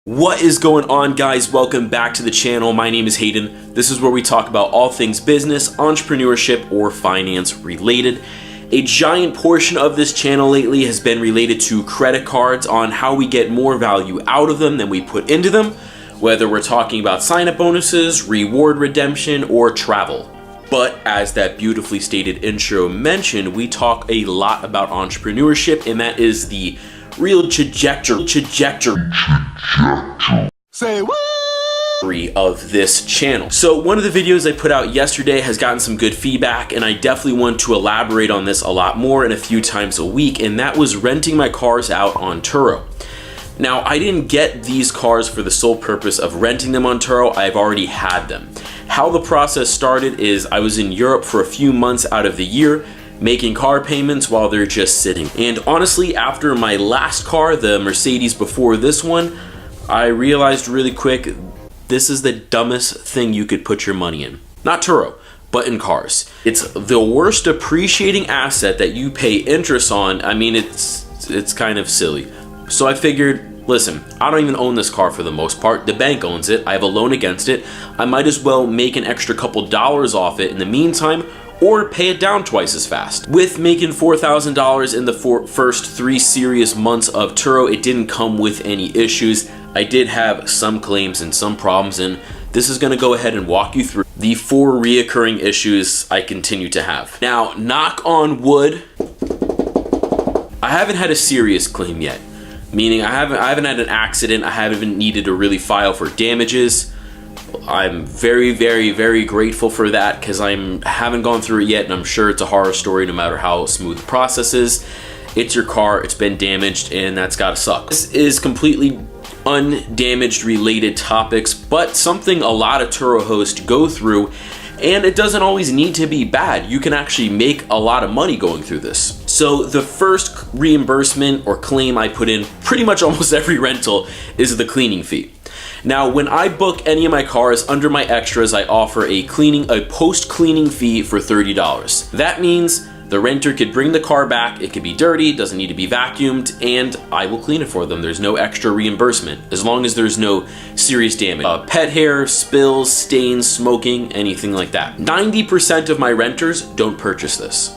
What is going on, guys? Welcome back to the channel. My name is Hayden. This is where we talk about all things business, entrepreneurship, or finance related. A giant portion of this channel lately has been related to credit cards, on how we get more value out of them than we put into them, whether we're talking about sign-up bonuses, reward redemption, or travel. But as that beautifully stated intro mentioned, we talk a lot about entrepreneurship, and that is the real trajectory Say what? of this channel. So one of the videos I put out yesterday has gotten some good feedback, and I definitely want to elaborate on this a lot more and a few times a week, and that was renting my cars out on Turo. Now, I didn't get these cars for the sole purpose of renting them on Turo. I've already had them. How the process started is I was in Europe for a few months out of the year, making car payments while they're just sitting. And honestly, after my last car, the Mercedes before this one, I realized really quick, this is the dumbest thing you could put your money in. Not Turo, but in cars. It's the worst appreciating asset that you pay interest on. I mean, it's kind of silly. So I figured, listen, I don't even own this car for the most part. The bank owns it. I have a loan against it. I might as well make an extra couple dollars off it in the meantime, or pay it down twice as fast. With making $4,000 in the first 3 serious months of Turo, it didn't come with any issues. I did have some claims and some problems, and this is gonna go ahead and walk you through the 4 reoccurring issues I continue to have. Now, knock on wood, I haven't had a serious claim yet. Meaning I haven't had an accident, I haven't needed to really file for damages. I'm very, very, very grateful for that, because I haven't gone through it yet, and I'm sure it's a horror story no matter how smooth the process is. It's your car, it's been damaged, and that's gotta suck. This is completely undamaged related topics, but something a lot of Turo hosts go through, and it doesn't always need to be bad. You can actually make a lot of money going through this. So the first reimbursement or claim I put in pretty much almost every rental is the cleaning fee. Now, when I book any of my cars under my extras, I offer a post-cleaning fee for $30. That means the renter could bring the car back, it could be dirty, doesn't need to be vacuumed, and I will clean it for them. There's no extra reimbursement, as long as there's no serious damage. Pet hair, spills, stains, smoking, anything like that. 90% of my renters don't purchase this.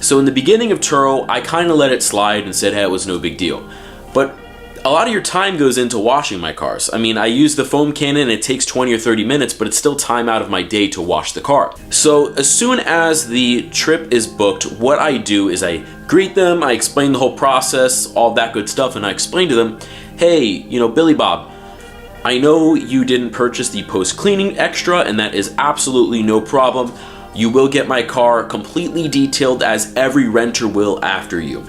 So in the beginning of Turo, I kind of let it slide and said, hey, it was no big deal. But a lot of your time goes into washing my cars. I mean, I use the foam cannon, it takes 20 or 30 minutes, but it's still time out of my day to wash the car. So as soon as the trip is booked, what I do is I greet them, I explain the whole process, all that good stuff, and I explain to them, hey, you know, Billy Bob, I know you didn't purchase the post-cleaning extra, and that is absolutely no problem. You will get my car completely detailed, as every renter will after you.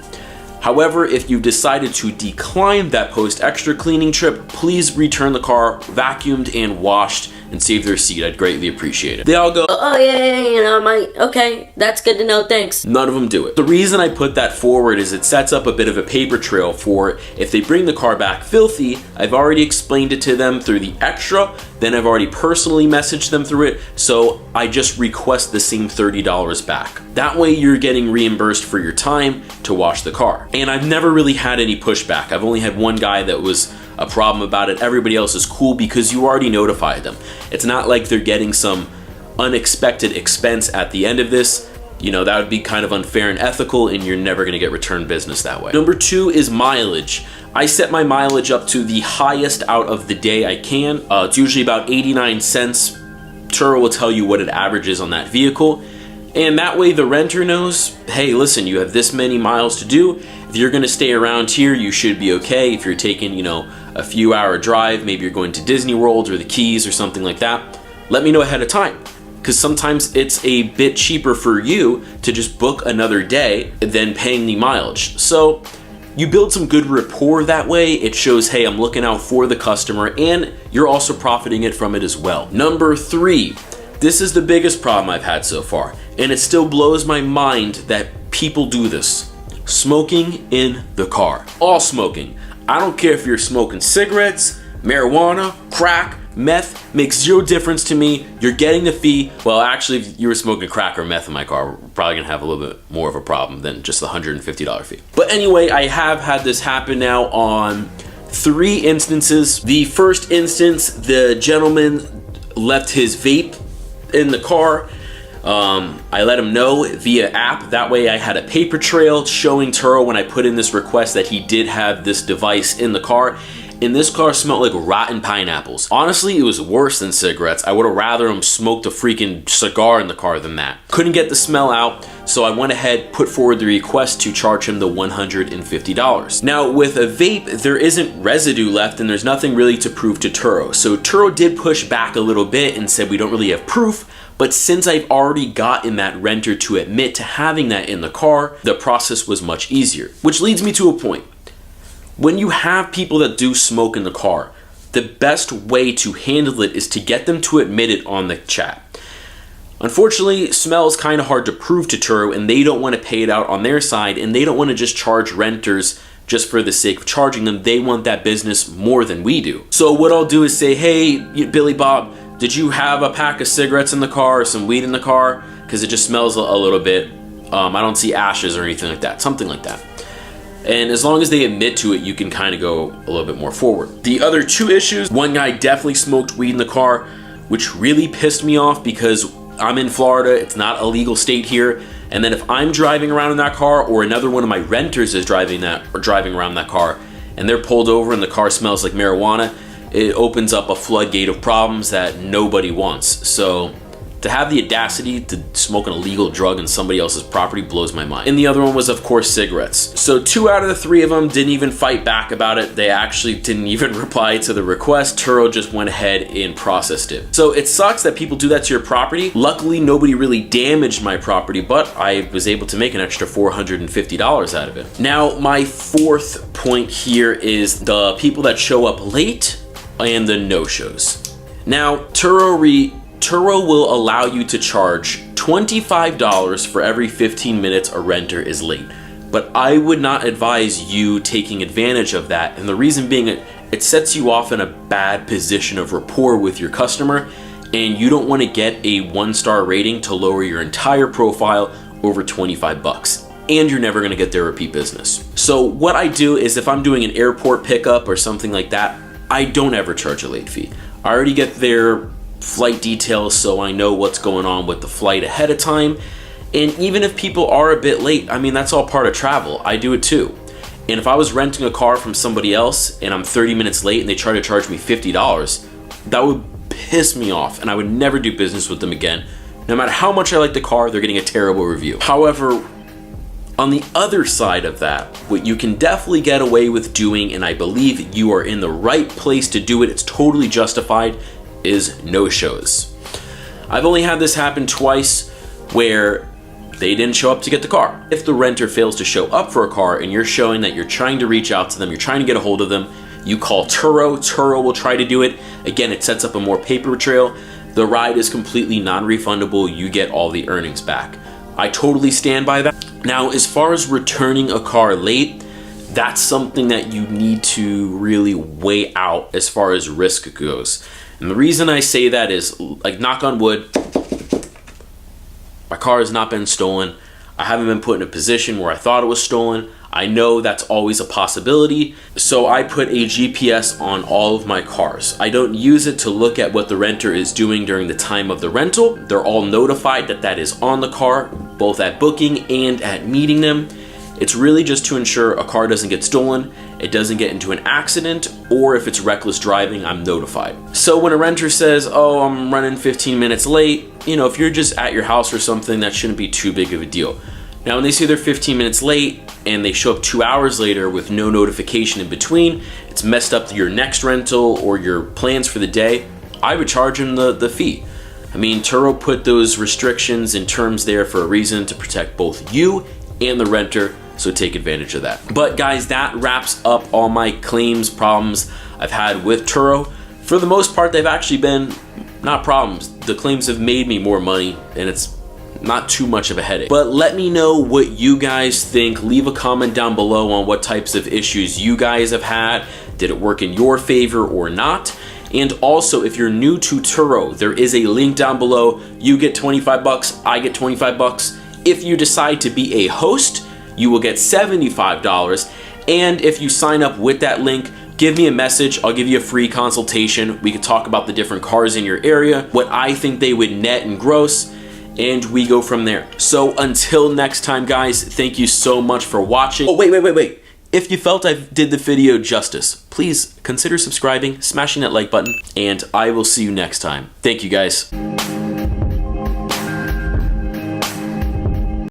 However, if you decided to decline that post-extra cleaning trip, please return the car vacuumed and washed and save their seat. I'd greatly appreciate it. They all go, oh yeah, you know, okay, that's good to know, thanks. None of them do it. The reason I put that forward is it sets up a bit of a paper trail for if they bring the car back filthy, I've already explained it to them through the extra, then I've already personally messaged them through it, so I just request the same $30 back. That way you're getting reimbursed for your time to wash the car. And I've never really had any pushback. I've only had one guy that was a problem about it. Everybody else is cool because you already notified them. It's not like they're getting some unexpected expense at the end of this. You know, that would be kind of unfair and ethical, and you're never gonna get return business that way. Number 2 is mileage. I set my mileage up to the highest out of the day I can. It's usually about 89 cents. Turo will tell you what it averages on that vehicle. And that way the renter knows, hey, listen, you have this many miles to do. If you're gonna stay around here, you should be okay. If you're taking, you know, a few hour drive, maybe you're going to Disney World or the Keys or something like that, let me know ahead of time. Because sometimes it's a bit cheaper for you to just book another day than paying the mileage. So you build some good rapport that way. It shows, hey, I'm looking out for the customer, and you're also profiting it from it as well. Number 3, this is the biggest problem I've had so far, and it still blows my mind that people do this. Smoking in the car. All smoking. I don't care if you're smoking cigarettes, marijuana, crack, meth, makes zero difference to me. You're getting the fee. Well, actually, if you were smoking crack or meth in my car, we're probably gonna have a little bit more of a problem than just the $150 fee. But anyway, I have had this happen now on 3 instances. The first instance, the gentleman left his vape in the car. I let him know via app. That way I had a paper trail showing Turo when I put in this request that he did have this device in the car. And this car smelled like rotten pineapples. Honestly, it was worse than cigarettes. I would have rather him smoked a freaking cigar in the car than that. Couldn't get the smell out, so I went ahead, put forward the request to charge him the $150. Now, with a vape, there isn't residue left and there's nothing really to prove to Turo. So Turo did push back a little bit and said we don't really have proof, but since I've already gotten that renter to admit to having that in the car, the process was much easier. Which leads me to a point. When you have people that do smoke in the car, the best way to handle it is to get them to admit it on the chat. Unfortunately, smell is kind of hard to prove to Turo, and they don't want to pay it out on their side, and they don't want to just charge renters just for the sake of charging them. They want that business more than we do. So what I'll do is say, hey, Billy Bob, did you have a pack of cigarettes in the car or some weed in the car? Because it just smells a little bit. I don't see ashes or anything like that, something like that. And as long as they admit to it, you can kind of go a little bit more forward. The other 2 issues, one guy definitely smoked weed in the car, which really pissed me off because I'm in Florida, it's not a legal state here. And then if I'm driving around in that car or another one of my renters is driving around that car and they're pulled over and the car smells like marijuana, it opens up a floodgate of problems that nobody wants. So to have the audacity to smoke an illegal drug in somebody else's property blows my mind. And the other one was, of course, cigarettes. So 2 out of the 3 of them didn't even fight back about it. They actually didn't even reply to the request. Turo just went ahead and processed it. So it sucks that people do that to your property. Luckily, nobody really damaged my property, but I was able to make an extra $450 out of it. Now, my 4th point here is the people that show up late and the no-shows. Now, Turo will allow you to charge $25 for every 15 minutes a renter is late. But I would not advise you taking advantage of that. And the reason being, it sets you off in a bad position of rapport with your customer. And you don't want to get a 1-star rating to lower your entire profile over 25 bucks. And you're never going to get their repeat business. So what I do is if I'm doing an airport pickup or something like that, I don't ever charge a late fee. I already get their flight details, so I know what's going on with the flight ahead of time. And even if people are a bit late, I mean, that's all part of travel. I do it too. And if I was renting a car from somebody else and I'm 30 minutes late and they try to charge me $50, that would piss me off and I would never do business with them again. No matter how much I like the car, they're getting a terrible review. However, on the other side of that, what you can definitely get away with doing, and I believe you are in the right place to do it, it's totally justified, is no-shows. I've only had this happen twice where they didn't show up to get the car. If the renter fails to show up for a car and you're showing that you're trying to reach out to them, you're trying to get a hold of them, you call Turo. Turo will try to do it. Again, it sets up a more paper trail. The ride is completely non-refundable. You get all the earnings back. I totally stand by that. Now, as far as returning a car late, that's something that you need to really weigh out as far as risk goes. And the reason I say that is, like, knock on wood, my car has not been stolen. I haven't been put in a position where I thought it was stolen. I know that's always a possibility. So I put a GPS on all of my cars. I don't use it to look at what the renter is doing during the time of the rental. They're all notified that that is on the car, both at booking and at meeting them. It's really just to ensure a car doesn't get stolen, it doesn't get into an accident, or if it's reckless driving, I'm notified. So when a renter says, oh, I'm running 15 minutes late, you know, if you're just at your house or something, that shouldn't be too big of a deal. Now, when they say they're 15 minutes late and they show up 2 hours later with no notification in between, it's messed up your next rental or your plans for the day, I would charge them the fee. I mean, Turo put those restrictions and terms there for a reason to protect both you and the renter, so take advantage of that. But guys, that wraps up all my claims problems I've had with Turo. For the most part, they've actually been not problems. The claims have made me more money and it's not too much of a headache. But let me know what you guys think. Leave a comment down below on what types of issues you guys have had. Did it work in your favor or not? And also, if you're new to Turo, there is a link down below. You get 25 bucks, I get 25 bucks. If you decide to be a host, you will get $75. And if you sign up with that link, give me a message. I'll give you a free consultation. We could talk about the different cars in your area, what I think they would net and gross, and we go from there. So until next time, guys, thank you so much for watching. Oh, wait. If you felt I did the video justice, please consider subscribing, smashing that like button, and I will see you next time. Thank you, guys.